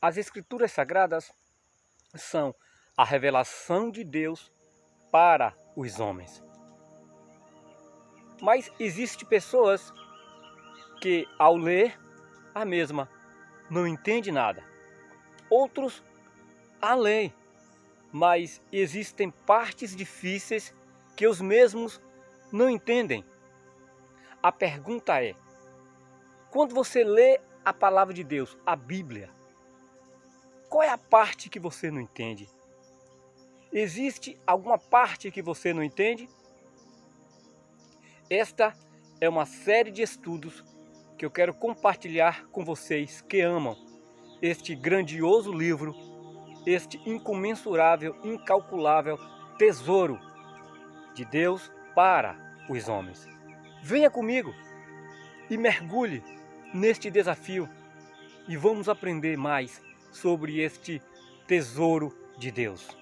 As Escrituras Sagradas são a revelação de Deus para os homens. Mas existem pessoas que, ao ler a mesma, não entendem nada. Outros a leem, mas existem partes difíceis que os mesmos não entendem. A pergunta é: quando você lê a palavra de Deus, a Bíblia, qual é a parte que você não entende? Existe alguma parte que você não entende? Esta é uma série de estudos que eu quero compartilhar com vocês que amam este grandioso livro, este incomensurável, incalculável tesouro de Deus para os homens. Venha comigo e mergulhe neste desafio e vamos aprender mais sobre este tesouro de Deus.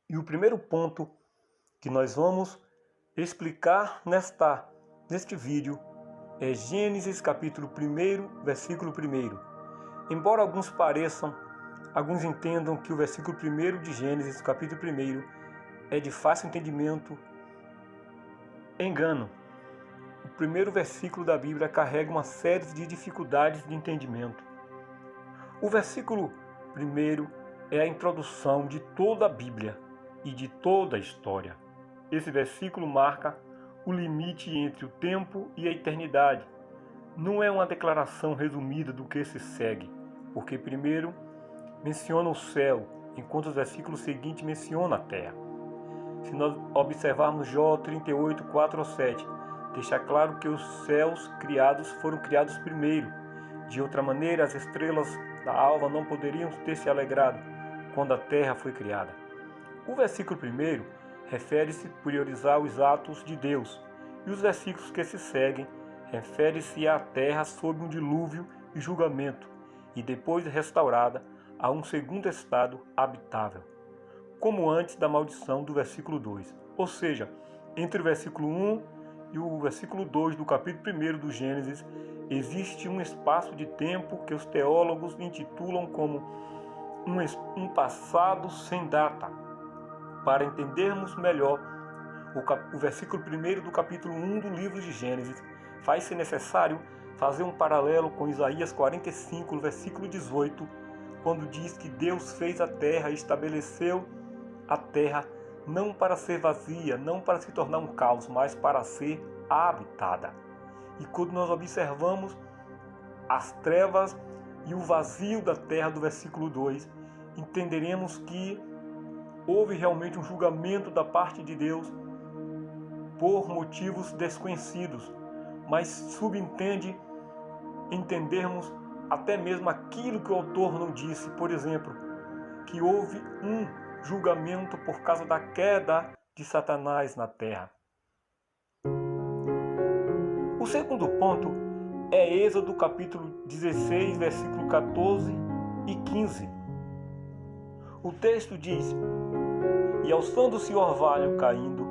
E o primeiro ponto que nós vamos explicar neste vídeo é Gênesis capítulo 1, versículo 1. Embora alguns entendam que o versículo 1 de Gênesis capítulo 1 é de fácil entendimento, engano. O primeiro versículo da Bíblia carrega uma série de dificuldades de entendimento. O versículo 1 é a introdução de toda a Bíblia e de toda a história. Esse versículo marca o limite entre o tempo e a eternidade. Não é uma declaração resumida do que se segue, porque primeiro menciona o céu, enquanto os versículos seguintes mencionam a terra. Se nós observarmos Jó 38, 4-7, deixa claro que os céus criados foram criados primeiro. De outra maneira, as estrelas da alva não poderiam ter se alegrado quando a terra foi criada. O versículo 1 refere-se a priorizar os atos de Deus, e os versículos que se seguem referem-se à terra sob um dilúvio e julgamento, e depois restaurada a um segundo estado habitável, como antes da maldição do versículo 2. Ou seja, entre o versículo 1 e o versículo 2 do capítulo 1 do Gênesis, existe um espaço de tempo que os teólogos intitulam como um passado sem data. Para entendermos melhor o versículo 1 do capítulo 1 do livro de Gênesis, faz-se necessário fazer um paralelo com Isaías 45, versículo 18, quando diz que Deus fez a terra e estabeleceu a terra não para ser vazia, não para se tornar um caos, mas para ser habitada. E quando nós observamos as trevas e o vazio da terra do versículo 2, entenderemos que houve realmente um julgamento da parte de Deus por motivos desconhecidos, mas subentende entendermos até mesmo aquilo que o autor não disse, por exemplo, que houve um julgamento por causa da queda de Satanás na terra. O segundo ponto é Êxodo capítulo 16, versículo 14 e 15. O texto diz: E alçando-se o orvalho caindo,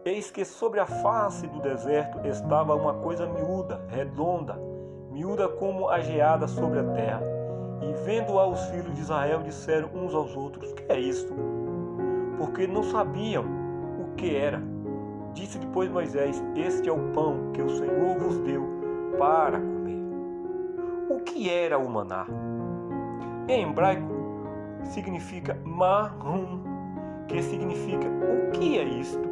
eis que sobre a face do deserto estava uma coisa miúda, redonda, miúda como a geada sobre a terra. E vendo-a os filhos de Israel, disseram uns aos outros: Que é isto? Porque não sabiam o que era. Disse depois Moisés: Este é o pão que o Senhor vos deu para comer. O que era o maná? Em hebraico significa mahum, que significa o que é isto?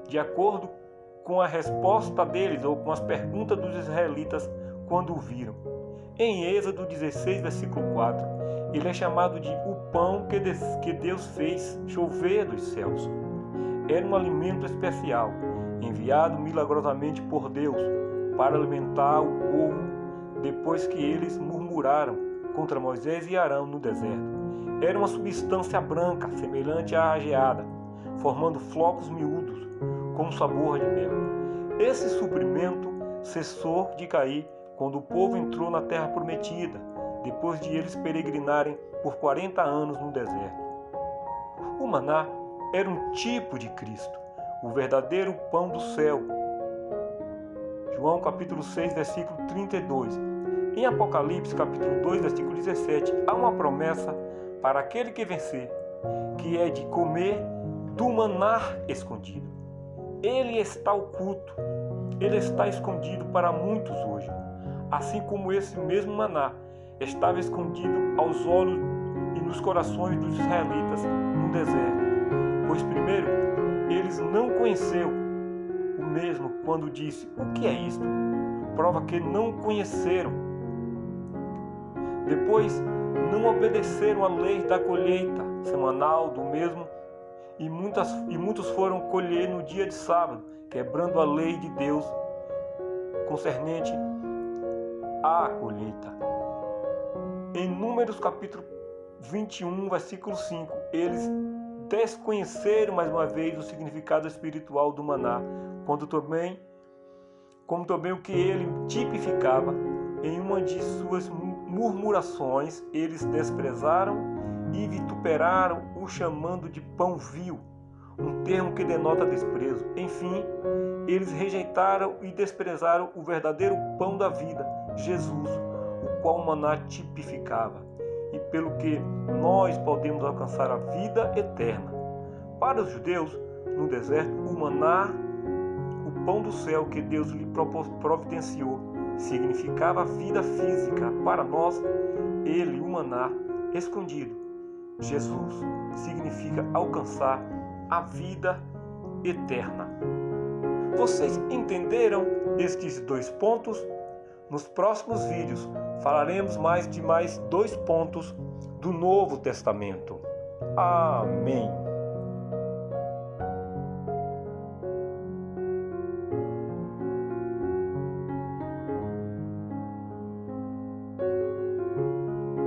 De acordo com a resposta deles ou com as perguntas dos israelitas quando o viram. Em Êxodo 16, versículo 4, ele é chamado de o pão que Deus fez chover dos céus. Era um alimento especial, enviado milagrosamente por Deus para alimentar o povo depois que eles murmuraram contra Moisés e Arão no deserto. Era uma substância branca, semelhante à geada, formando flocos miúdos, com sabor de mel. Esse suprimento cessou de cair quando o povo entrou na terra prometida, depois de eles peregrinarem por 40 anos no deserto. O maná era um tipo de Cristo, o verdadeiro pão do céu. João capítulo 6, versículo 32. Em Apocalipse capítulo 2, versículo 17, há uma promessa para aquele que vencer, que é de comer do maná escondido. Ele está oculto, ele está escondido para muitos hoje, assim como esse mesmo maná estava escondido aos olhos e nos corações dos israelitas no deserto, pois primeiro eles não conheceram o mesmo quando disse: "O que é isto?" Prova que não conheceram. Depois não obedeceram à lei da colheita semanal do mesmo, e muitos foram colher no dia de sábado, quebrando a lei de Deus concernente à colheita. Em Números capítulo 21, versículo 5, eles desconheceram mais uma vez o significado espiritual do maná, como também o que ele tipificava. Em uma de suas murmurações, eles desprezaram e vituperaram o chamando de pão vil, um termo que denota desprezo. Enfim, eles rejeitaram e desprezaram o verdadeiro pão da vida, Jesus, o qual o maná tipificava, e pelo que nós podemos alcançar a vida eterna. Para os judeus, no deserto, o maná, o pão do céu que Deus lhe providenciou, significava vida física. Para nós, ele, o maná escondido, Jesus, significa alcançar a vida eterna. Vocês entenderam estes 2 pontos? Nos próximos vídeos falaremos mais 2 pontos do Novo Testamento. Amém.